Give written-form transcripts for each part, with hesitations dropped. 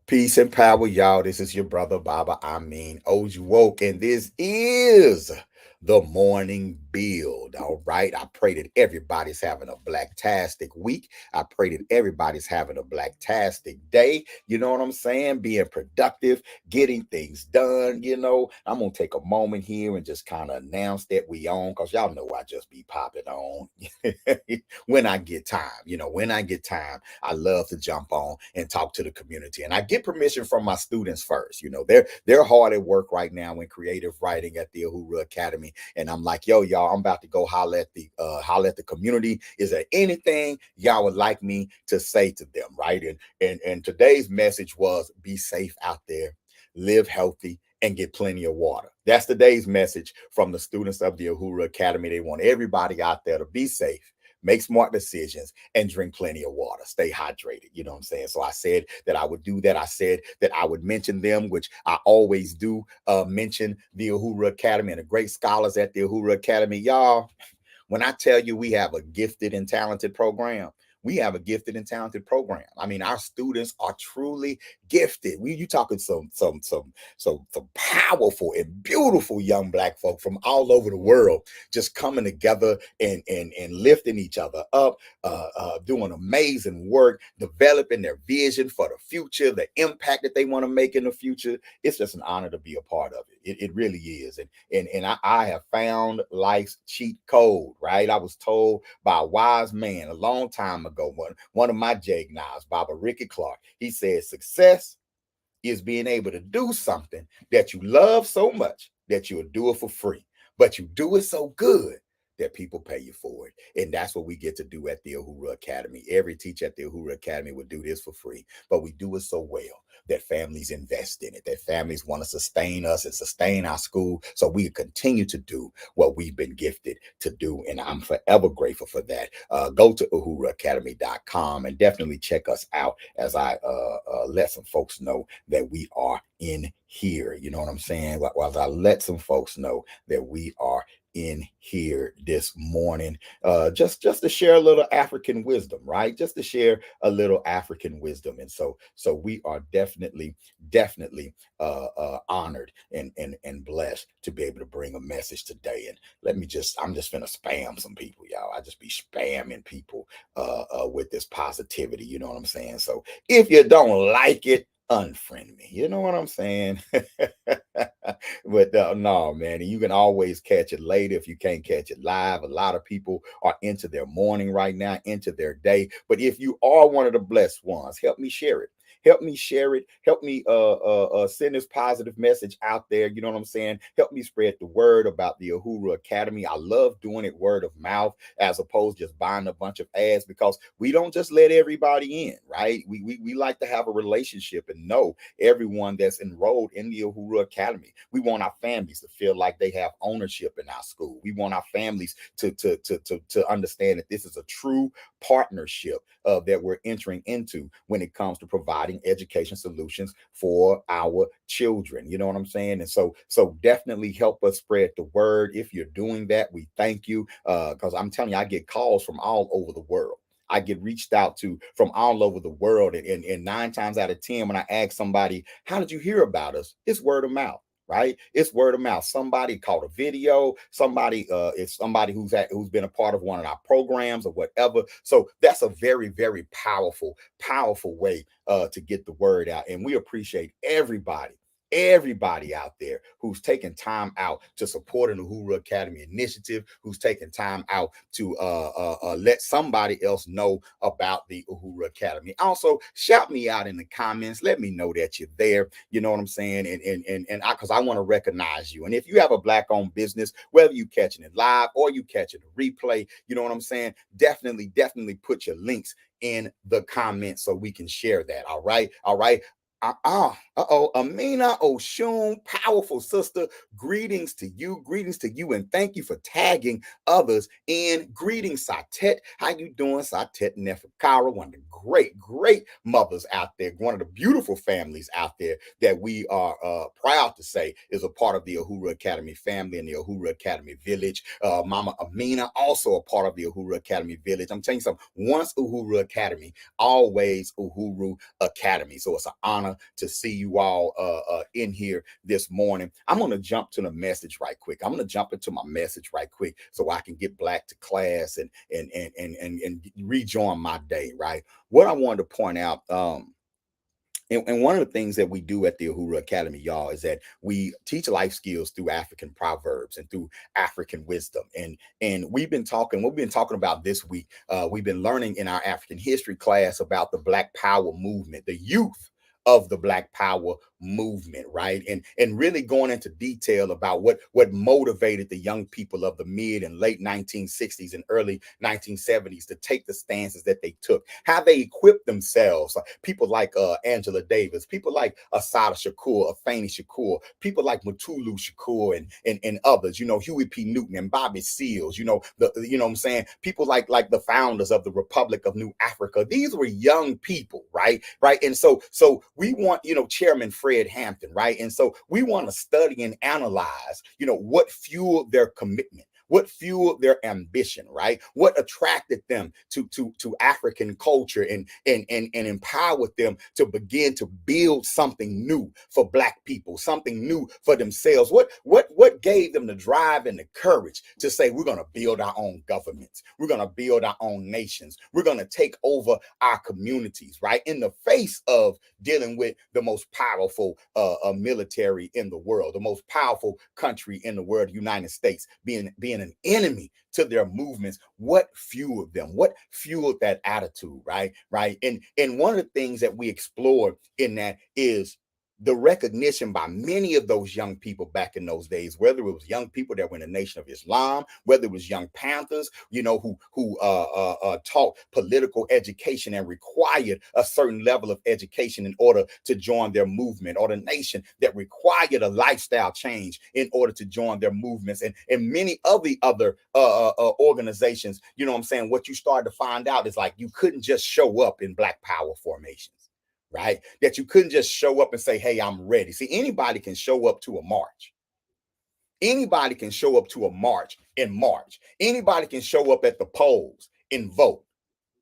Peace and power, y'all. This is your brother Baba Amin woke, and this is the morning build. All right. I pray that everybody's having a blacktastic week. I pray that everybody's having a blacktastic day. You know what I'm saying? Being productive, getting things done. I'm gonna take a moment here and just kind of announce that we on, because y'all know I just be popping on when I get time. When I get time, I love to jump on and talk to the community. And I get permission from my students first. They're hard at work right now in creative writing at the Uhuru Academy. And I'm like, yo, y'all, I'm about to go holler at the community. Is there anything y'all would like me to say to them? Right. And today's message was be safe out there, live healthy, and get plenty of water. That's today's message from the students of the Uhuru Academy. They want everybody out there to be safe, make smart decisions, and drink plenty of water. Stay hydrated. You know what I'm saying? So I said that I would do that. I said that I would mention them, which I always do, mention the Uhuru Academy and the great scholars at the Uhuru Academy. Y'all, when I tell you we have a gifted and talented program, we have a gifted and talented program. I mean, our students are truly gifted. You talking some powerful and beautiful young black folk from all over the world, just coming together and lifting each other up, doing amazing work, developing their vision for the future, the impact that they want to make in the future. It's just an honor to be a part of it. It really is. And I have found life's cheat code, right? I was told by a wise man a long time ago, one of my jagknives, Baba Ricky Clark, he said, success is being able to do something that you love so much that you'll do it for free, but you do it so good that people pay you for it. And that's what we get to do at the Uhuru Academy. Every teacher at the Uhuru Academy would do this for free, but we do it so well that families invest in it, that families want to sustain us and sustain our school so we continue to do what we've been gifted to do. And I'm forever grateful for that. Go to uhuruacademy.com and definitely check us out as I let some folks know that we are in here. You know what I'm saying? While I let some folks know that we are in here this morning, just to share a little African wisdom, right? Just to share a little African wisdom. And so we are definitely honored and blessed to be able to bring a message today. And I'm just gonna spam some people, y'all. I just be spamming people with this positivity. You know what I'm saying? So if you don't like it, unfriend me. You know what I'm saying? But no, man, you can always catch it later if you can't catch it live. A lot of people are into their morning right now, into their day. But if you are one of the blessed ones, help me share it. Help me share it. Help me send this positive message out there. You know what I'm saying? Help me spread the word about the Uhuru Academy. I love doing it word of mouth as opposed to just buying a bunch of ads, because we don't just let everybody in, right? We like to have a relationship and know everyone that's enrolled in the Uhuru Academy. We want our families to feel like they have ownership in our school. We want our families to understand that this is a true partnership that we're entering into when it comes to providing education solutions for our children. You know what I'm saying? And so definitely help us spread the word. If you're doing that, we thank you, because I'm telling you, I get calls from all over the world. I get reached out to from all over the world. And 9 times out of 10, when I ask somebody, how did you hear about us? It's word of mouth, right? It's word of mouth. Somebody caught a video, it's somebody who's been a part of one of our programs or whatever. So that's a very, very powerful way to get the word out. And we appreciate everybody out there who's taking time out to support an Uhuru Academy initiative, who's taking time out to let somebody else know about the Uhuru Academy. Also, shout me out in the comments. Let me know that you're there. You know what I'm saying? And because I want to recognize you. And if you have a black-owned business, whether you catching it live or you catching a replay, you know what I'm saying? Definitely put your links in the comments so we can share that. All right. Amina Oshun, powerful sister. Greetings to you, and thank you for tagging others in. Greetings, Satet. How you doing, Satet Neferkara? One of the great mothers out there, one of the beautiful families out there that we are proud to say is a part of the Uhuru Academy family and the Uhuru Academy village. Mama Amina, also a part of the Uhuru Academy village. I'm telling you something. Once Uhuru Academy, always Uhuru Academy. So it's an honor honor to see you all in here this morning. I'm going to jump to the message right quick. I'm going to jump into my message right quick so I can get back to class and rejoin my day, right? What I wanted to point out, and one of the things that we do at the Uhuru Academy, y'all, is that we teach life skills through African proverbs and through African wisdom. And we've been talking, what we've been talking about this week, we've been learning in our African history class about the Black Power movement, the youth of the Black Power movement, right? And really going into detail about what motivated the young people of the mid and late 1960s and early 1970s to take the stances that they took, how they equipped themselves. People like Angela Davis, people like Assata Shakur, Afeni Shakur, people like Mutulu Shakur, and others, Huey P. Newton and Bobby Seals, what I'm saying? People like the founders of the Republic of New Africa. These were young people, right? And so we want, Chairman Fred Hampton, right? And so we want to study and analyze, what fueled their commitment, what fueled their ambition, right? What attracted them to African culture and empowered them to begin to build something new for Black people, something new for themselves. What gave them the drive and the courage to say, we're going to build our own governments, we're going to build our own nations, we're going to take over our communities, right? In the face of dealing with the most powerful military in the world, the most powerful country in the world, United States, being an enemy to their movements. What fueled them? What fueled that attitude, right? And one of the things that we explore in that is the recognition by many of those young people back in those days, whether it was young people that were in the Nation of Islam, whether it was young Panthers, who taught political education and required a certain level of education in order to join their movement, or the nation that required a lifestyle change in order to join their movements, and many of the other organizations. What you started to find out is like you couldn't just show up in Black Power formations. Right? That you couldn't just show up and say, hey, I'm ready. See, anybody can show up to a march. Anybody can show up to a march in March. Anybody can show up at the polls and vote,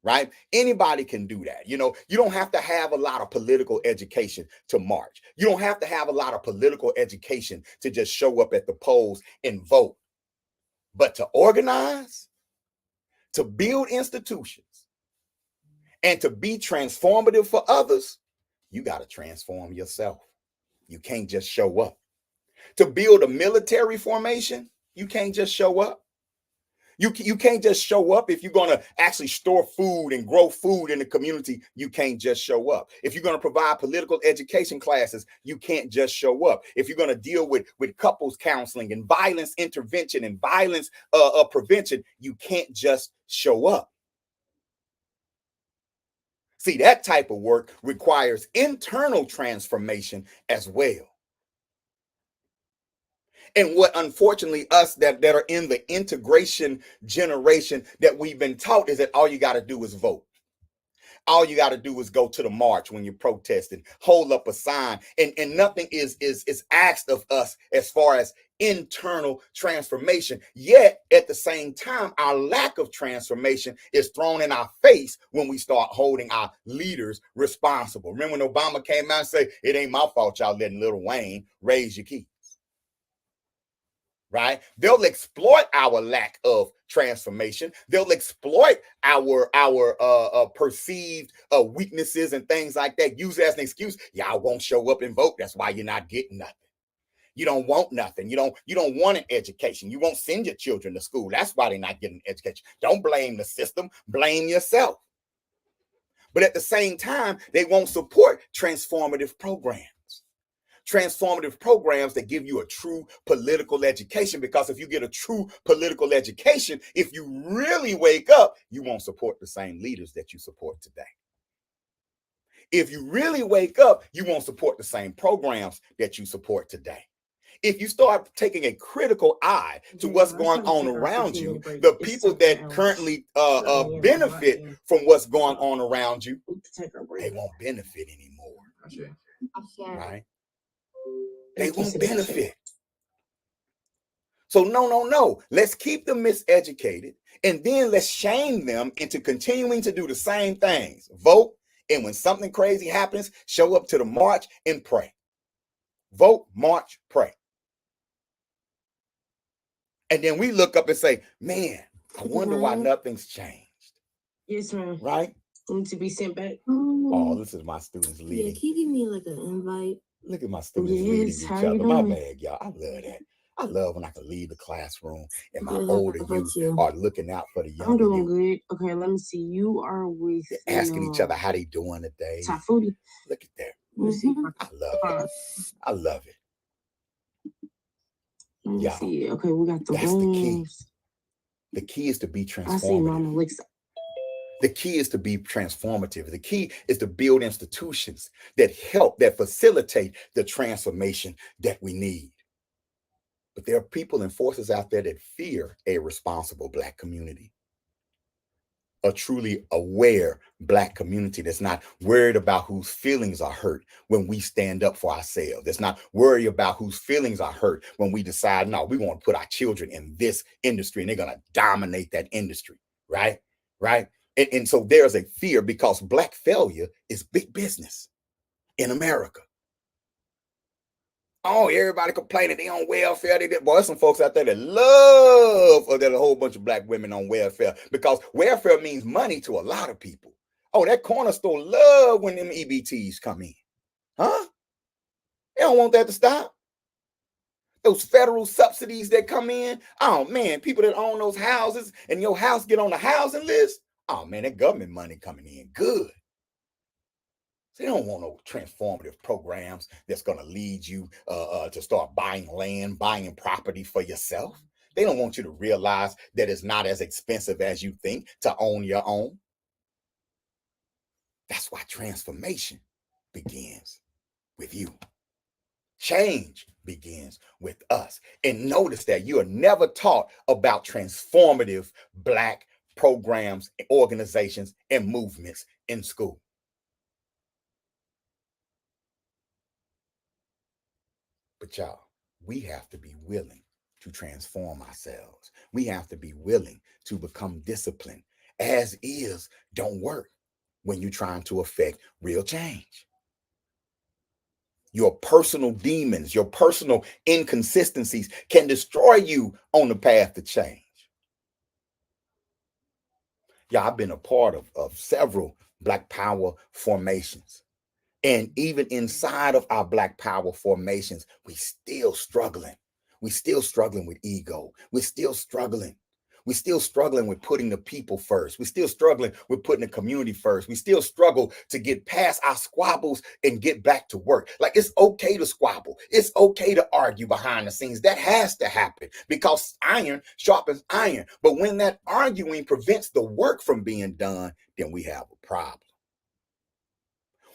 right? Anybody can do that. You don't have to have a lot of political education to march. You don't have to have a lot of political education to just show up at the polls and vote. But to organize, to build institutions, and to be transformative for others, you got to transform yourself. You can't just show up. To build a military formation, you can't just show up. You can't just show up. If you're going to actually store food and grow food in the community, you can't just show up. If you're going to provide political education classes, you can't just show up. If you're going to deal with couples counseling and violence intervention and violence prevention, you can't just show up. See, that type of work requires internal transformation as well. And what, unfortunately, us that are in the integration generation that we've been taught is that all you got to do is vote. All you got to do is go to the march when you're protesting, hold up a sign, and nothing is asked of us as far as internal transformation. Yet at the same time, our lack of transformation is thrown in our face when we start holding our leaders responsible. Remember when Obama came out and said, it ain't my fault y'all letting Lil Wayne raise your kids. Right? They'll exploit our lack of transformation. They'll exploit our perceived weaknesses and things like that. Use it as an excuse. Y'all won't show up and vote. That's why you're not getting nothing. You don't want nothing. You don't want an education. You won't send your children to school. That's why they're not getting an education. Don't blame the system. Blame yourself. But at the same time, they won't support transformative programs. Transformative programs that give you a true political education, because if you get a true political education, if you really wake up, you won't support the same leaders that you support today. If you really wake up, you won't support the same programs that you support today. If you start taking a critical eye to what's going on around you, the people that currently benefit from what's going on around you, they won't benefit anymore. Right? They won't benefit. So no. Let's keep them miseducated, and then let's shame them into continuing to do the same things. Vote And when something crazy happens, show up to the march and pray. Vote, march, pray. And then we look up and say, man, I wonder why nothing's changed. Yes, ma'am. Right? Need to be sent back. Oh, this is my students leading. Yeah, can you give me like an invite? Look at my students leading each other. My bad, y'all. I love that. I love when I can leave the classroom and my older youth are looking out for the younger youth. I'm doing good. Okay, let me see. You are with asking each other how they doing today. Tafuti. Look at that. Mm-hmm. I love it. I love it. Let me see. Okay, we got the that's rooms. The key. The key is to be transformative. I see Mama Alexa. The key is to be transformative. The key is to build institutions that help, that facilitate the transformation that we need. But there are people and forces out there that fear a responsible Black community, a truly aware Black community that's not worried about whose feelings are hurt when we stand up for ourselves. That's not worried about whose feelings are hurt when we decide, no, we want to put our children in this industry and they're going to dominate that industry, right? Right? And so there's a fear because Black failure is big business in America. Oh, everybody complaining they on welfare. Boy, there's some folks out there that love, or there's a whole bunch of Black women on welfare because welfare means money to a lot of people. Oh, that corner store love when them EBTs come in. Huh? They don't want that to stop. Those federal subsidies that come in. Oh, man, people that own those houses and your house get on the housing list. Oh, man, that government money coming in good. They don't want no transformative programs that's going to lead you to start buying land, buying property for yourself. They don't want you to realize that it's not as expensive as you think to own your own. That's why transformation begins with you. Change begins with us. And notice that you are never taught about transformative Black programs, organizations, and movements in school. But y'all, we have to be willing to transform ourselves. We have to be willing to become disciplined. As is don't work when you're trying to affect real change. Your personal demons, your personal inconsistencies can destroy you on the path to change. Yeah, I've been a part of several Black Power formations. And even inside of our Black Power formations, we still struggling. We still struggling with ego. We're still struggling. We're still struggling with putting the people first. We're still struggling with putting the community first. We still struggle to get past our squabbles and get back to work. Like, it's okay to squabble. It's okay to argue behind the scenes. That has to happen because iron sharpens iron. But when that arguing prevents the work from being done, then we have a problem.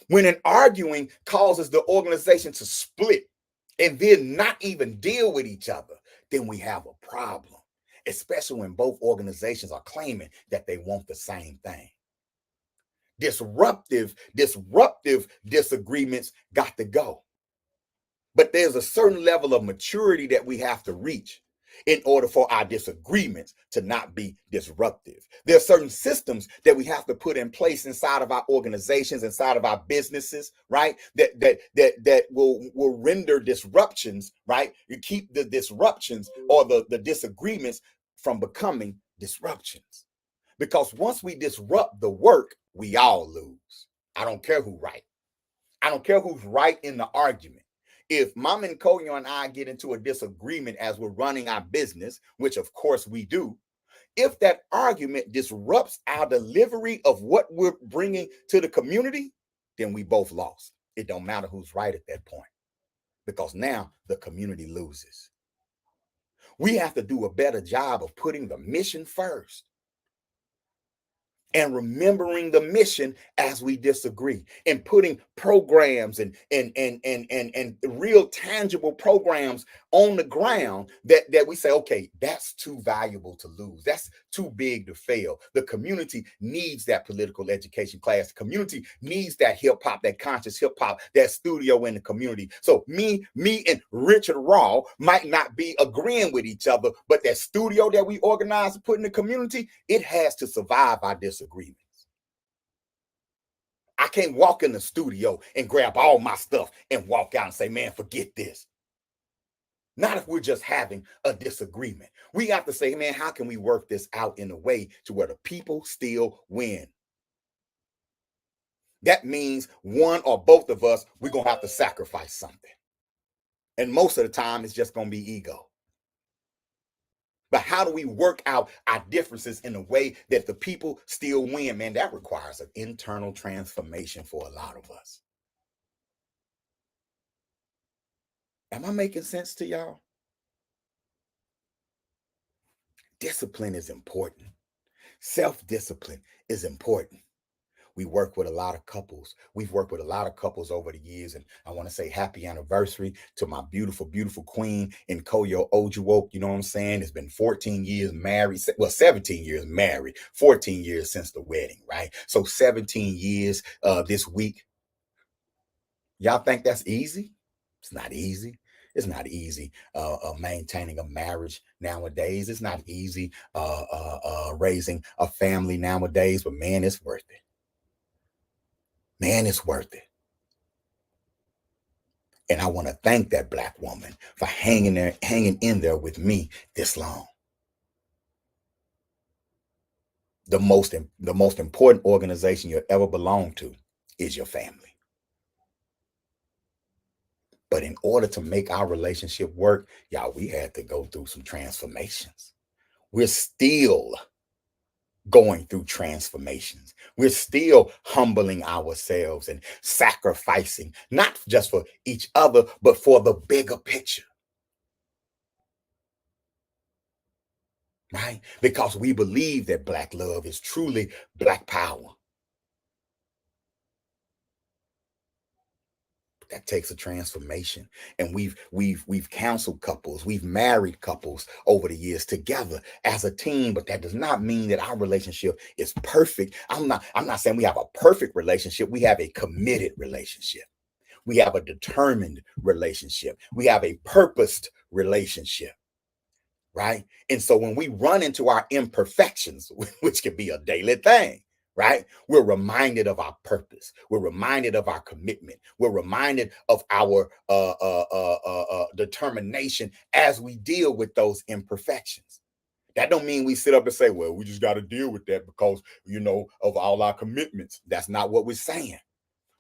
When an arguing causes the organization to split and then not even deal with each other, then we have a problem, especially when both organizations are claiming that they want the same thing. Disruptive disagreements got to go. But there's a certain level of maturity that we have to reach in order for our disagreements to not be disruptive. There are certain systems that we have to put in place inside of our organizations, inside of our businesses, right? That will render disruptions, right? You keep the disruptions or the disagreements from becoming disruptions. Because once we disrupt the work, we all lose. I don't care who's right. I don't care who's right in the argument. If Mama and Koyo and I get into a disagreement as we're running our business, which of course we do, if that argument disrupts our delivery of what we're bringing to the community, then we both lost. It don't matter who's right at that point because now the community loses. We have to do a better job of putting the mission first and remembering the mission as we disagree and putting programs and real tangible programs on the ground that we say, okay, that's too valuable to lose. That's too big to fail. The community needs that political education class. The community needs that hip hop, that conscious hip hop, that studio in the community. So me and Richard Raw might not be agreeing with each other, but that studio that we organize and put in the community, it has to survive our disagreements. I can't walk in the studio and grab all my stuff and walk out and say, man, forget this. Not if we're just having a disagreement. We have to say, man, how can we work this out in a way to where the people still win? That means one or both of us, we're going to have to sacrifice something. And most of the time, it's just going to be ego. But how do we work out our differences in a way that the people still win? Man, that requires an internal transformation for a lot of us. Am I making sense to y'all? Discipline is important. Self-discipline is important. We work with a lot of couples. We've worked with a lot of couples over the years. And I want to say happy anniversary to my beautiful, beautiful queen in Koyo Ojuwoke. You know what I'm saying? It's been 14 years married. Well, 17 years married, 14 years since the wedding, right? So 17 years this week. Y'all think that's easy? It's not easy. It's not easy maintaining a marriage nowadays. It's not easy raising a family nowadays, but man, it's worth it. Man, it's worth it. And I want to thank that Black woman for hanging in there with me this long. The most important organization you'll ever belong to is your family. But in order to make our relationship work, y'all, we had to go through some transformations. We're still going through transformations. We're still humbling ourselves and sacrificing, not just for each other, but for the bigger picture. Right? Because we believe that Black love is truly Black power. That takes a transformation. And we've counseled couples, we've married couples over the years together as a team, but that does not mean that our relationship is perfect. I'm not saying we have a perfect relationship. We have a committed relationship. We have a determined relationship. We have a purposed relationship. Right? And so when we run into our imperfections, which can be a daily thing, right? We're reminded of our purpose. We're reminded of our commitment. We're reminded of our determination as we deal with those imperfections. That don't mean we sit up and say, well, we just got to deal with that because, of all our commitments. That's not what we're saying.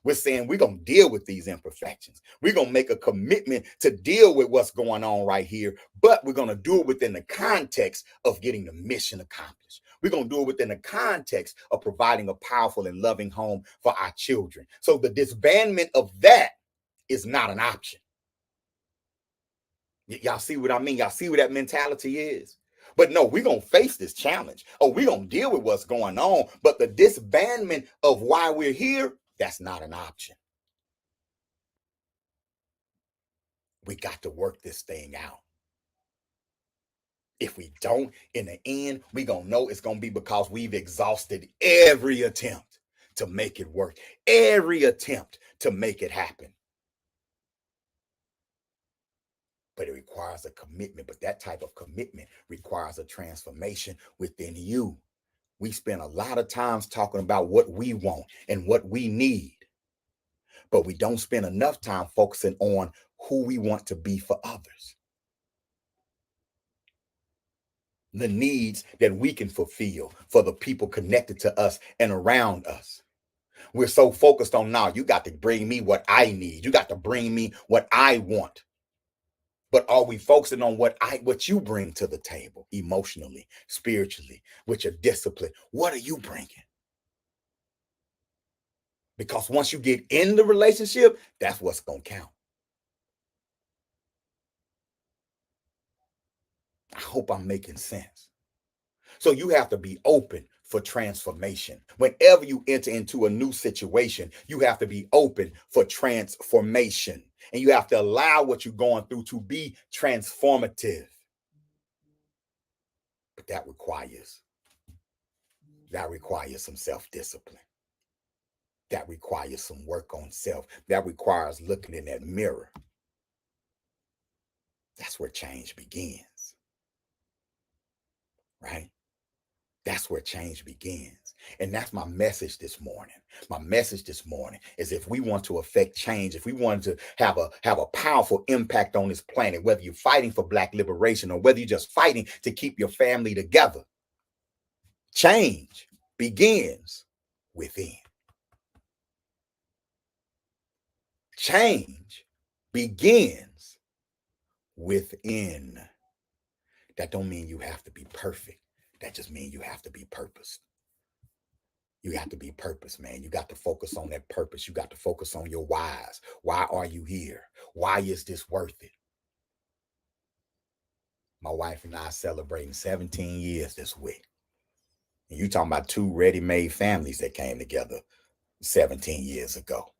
We're saying we're going to deal with these imperfections. We're going to make a commitment to deal with what's going on right here, but we're going to do it within the context of getting the mission accomplished. We're going to do it within the context of providing a powerful and loving home for our children. So the disbandment of that is not an option. Y'all see what I mean? Y'all see what that mentality is? But no, we're going to face this challenge. Oh, we're going to deal with what's going on. But the disbandment of why we're here, that's not an option. We got to work this thing out. If we don't, in the end, we going to know it's going to be because we've exhausted every attempt to make it work, every attempt to make it happen. But it requires a commitment. But that type of commitment requires a transformation within you. We spend a lot of times talking about what we want and what we need, but we don't spend enough time focusing on who we want to be for others. The needs that we can fulfill for the people connected to us and around us. We're so focused on now, you got to bring me what I need. You got to bring me what I want. But are we focusing on what you bring to the table emotionally, spiritually, with your discipline? What are you bringing? Because once you get in the relationship, that's what's going to count. I hope I'm making sense. So you have to be open for transformation. Whenever you enter into a new situation, you have to be open for transformation. And you have to allow what you're going through to be transformative. But that requires some self-discipline. That requires some work on self. That requires looking in that mirror. That's where change begins. Right? That's where change begins. And that's my message this morning. My message this morning is if we want to affect change, if we want to have a powerful impact on this planet, whether you're fighting for black liberation or whether you're just fighting to keep your family together, change begins within. Change begins within. That don't mean you have to be perfect. That just means you have to be purposed. You have to be purpose, man. You got to focus on that purpose. You got to focus on your whys. Why are you here? Why is this worth it? My wife and I celebrating 17 years this week. And you talking about two ready-made families that came together 17 years ago.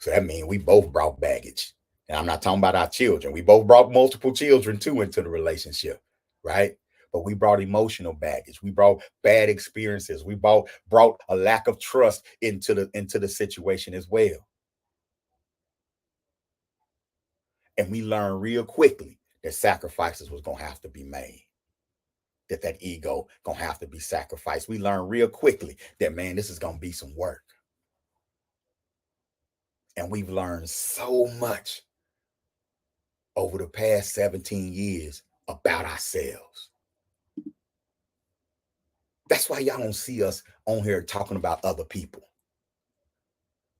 So that means we both brought baggage. And I'm not talking about our children. We both brought multiple children too into the relationship, right? But we brought emotional baggage. We brought bad experiences. We brought a lack of trust into the situation as well. And we learned real quickly that sacrifices was gonna have to be made. That ego gonna have to be sacrificed. We learned real quickly that, man, this is gonna be some work. And we've learned so much over the past 17 years about ourselves. That's why y'all don't see us on here talking about other people.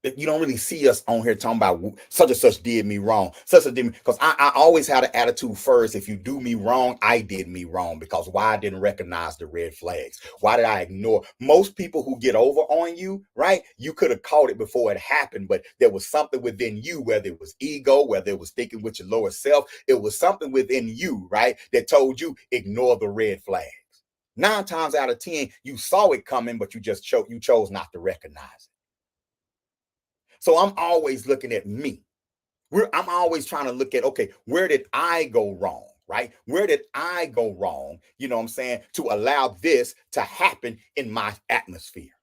You don't really see us on here talking about such and such did me wrong, such a did me, because I always had an attitude first. If you do me wrong, I did me wrong, because why I didn't recognize the red flags. Why did I ignore? Most people who get over on you, right? You could have caught it before it happened, but there was something within you, whether it was ego, whether it was thinking with your lower self, it was something within you, right, that told you ignore the red flag. 9 times out of 10, you saw it coming, but you chose not to recognize it. So I'm always looking at me. I'm always trying to look at, okay, where did I go wrong? Right? Where did I go wrong? You know what I'm saying? To allow this to happen in my atmosphere.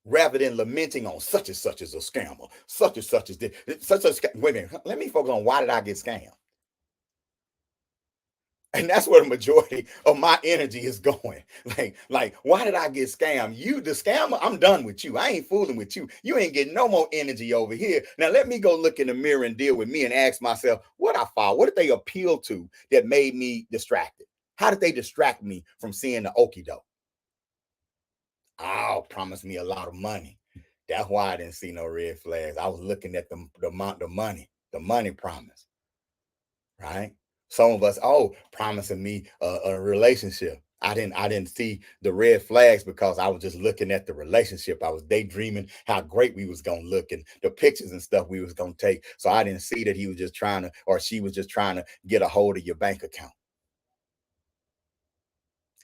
Rather than lamenting on such and such as a scammer, such and such as this, such a wait a minute, let me focus on why did I get scammed? And that's where the majority of my energy is going. Like, why did I get scammed? You, the scammer, I'm done with you. I ain't fooling with you. You ain't getting no more energy over here. Now, let me go look in the mirror and deal with me and ask myself, what I found? What did they appeal to that made me distracted? How did they distract me from seeing the okie doke? Oh, promised me a lot of money. That's why I didn't see no red flags. I was looking at the amount of money, the money promise, right? Some of us, oh, promising me a relationship. I didn't see the red flags because I was just looking at the relationship. I was daydreaming how great we was gonna look and the pictures and stuff we was gonna take. So I didn't see that he was just trying to, or she was just trying to get a hold of your bank account.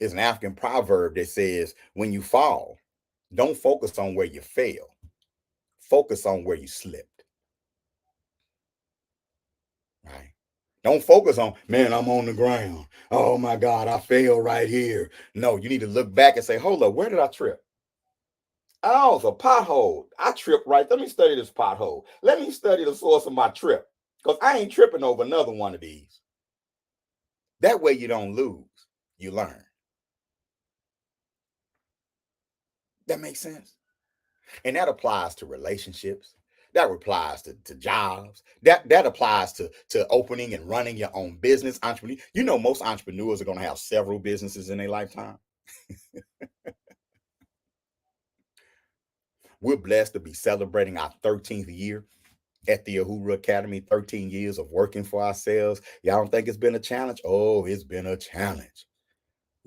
It's an African proverb that says, when you fall, don't focus on where you fail. Focus on where you slipped. Right? Don't focus on, man, I'm on the ground. Oh my God, I fell right here. No, you need to look back and say, hold up, where did I trip? Oh, it's a pothole. I tripped right. Let me study this pothole. Let me study the source of my trip. Because I ain't tripping over another one of these. That way you don't lose. You learn. That makes sense. And that applies to relationships. That applies to jobs. That applies to opening and running your own business. Entrepreneur. You know, most entrepreneurs are going to have several businesses in their lifetime. We're blessed to be celebrating our 13th year at the Uhuru Academy, 13 years of working for ourselves. Y'all don't think it's been a challenge? Oh, it's been a challenge.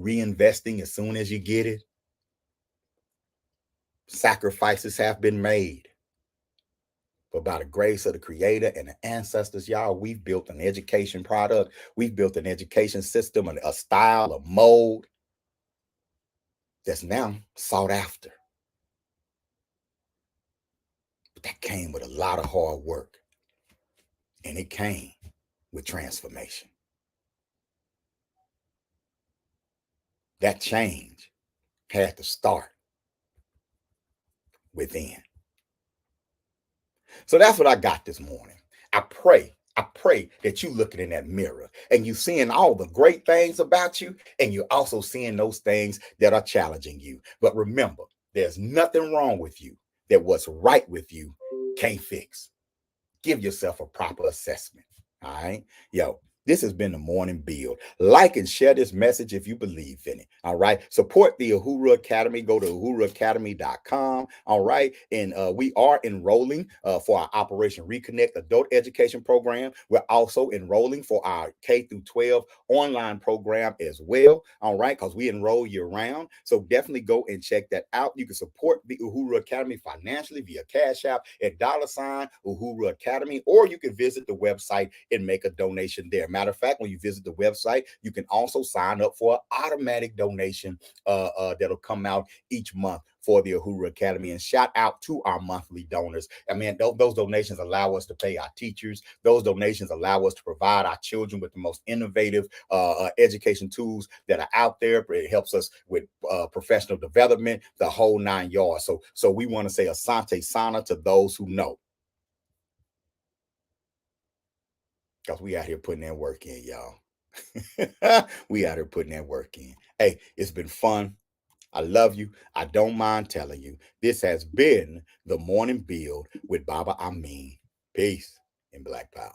Reinvesting as soon as you get it. Sacrifices have been made. But by the grace of the creator and the ancestors, y'all, we've built an education product. We've built an education system, a style, a mold that's now sought after. But that came with a lot of hard work. And it came with transformation. That change had to start within. So that's what I got this morning. I pray I pray that you looking in that mirror and you seeing all the great things about you, and you're also seeing those things that are challenging you. But remember, there's nothing wrong with you that what's right with you can't fix. Give yourself a proper assessment. All right. Yo, this has been the morning build. Like and share this message if you believe in it. All right. Support the Uhuru Academy. Go to uhuruacademy.com. All right. And we are enrolling for our Operation Reconnect adult education program. We're also enrolling for our K through 12 online program as well. All right. Because we enroll year round. So definitely go and check that out. You can support the Uhuru Academy financially via Cash App at $ Uhuru Academy, or you can visit the website and make a donation there. Matter of fact, when you visit the website, you can also sign up for an automatic donation that'll come out each month for the Uhuru Academy. And shout out to our monthly donors. I mean, those donations allow us to pay our teachers. Those donations allow us to provide our children with the most innovative education tools that are out there. It helps us with professional development, the whole 9 yards. So we want to say asante sana to those who know, because we out here putting that work in, y'all. We out here putting that work in. Hey, it's been fun. I love you. I don't mind telling you. This has been the morning build with Baba Amin. Peace and black power.